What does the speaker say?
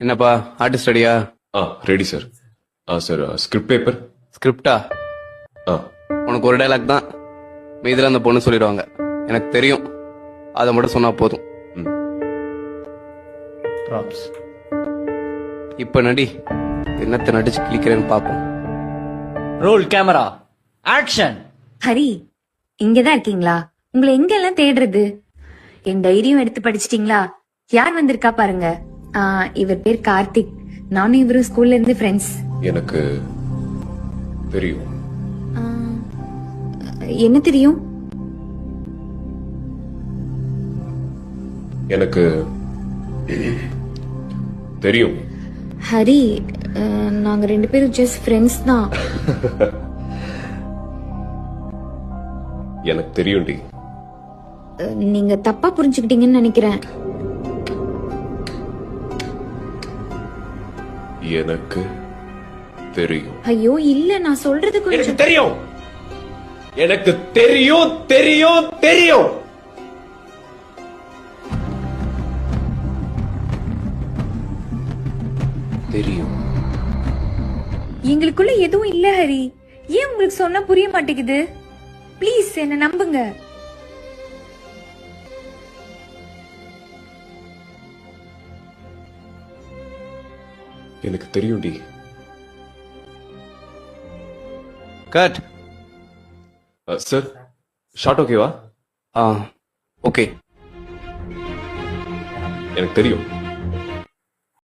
என்னப்பா ஆர்டிஸ்ட் ரெடியா? Ready sir. Sir script paper. ஸ்கிரிப்டா? உனக்கு ஒரு டைலாக் தான், மீதில அந்த பொண்ணு சொல்லிடுவாங்க. எனக்கு தெரியும், அதை மட்டும் சொன்னா போதும். இப்ப நடி, என்னத்தை நடிச்சு கிளிக்கிறேன்னு பாப்போம். Role camera action. ஹரி, இங்கதான் இருக்கீங்களா? உங்களை எங்க எல்லாம் தேடுறது? என் டைரியும் எடுத்து படிச்சிட்டீங்களா? யார் வந்திருக்கா பாருங்க. இவர் பேர் கார்த்திக். நானும் இவரும் ஸ்கூல்ல இருந்து ஃப்ரெண்ட்ஸ். எனக்கு தெரியும். என்ன தெரியும்? எனக்கு தெரியும். ஹரி, நாங்க 2 பேரும் ஜஸ்ட் ஃப்ரெண்ட்ஸ் தான். எனக்கு தெரியும்டி. நீங்க தப்பா புரிஞ்சுக்கிட்டீங்கன்னு நினைக்கிறேன். எனக்கு தெரியும். ஐயோ இல்ல, நான் சொல்றது எனக்கு கொஞ்சம் தெரியும். எனக்கு தெரியும் தெரியும் தெரியும். தெரியும். எங்களுக்குள்ள எதுவும் இல்ல ஹரி. ஏன் உங்களுக்கு சொன்னா புரிய மாட்டேங்குது? ப்ளீஸ் என்ன நம்புங்க. எனக்கு தெரியும்டி. கட். சார் ஷார்ட் ஓகேவா? ஓகே. எனக்கு தெரியும்.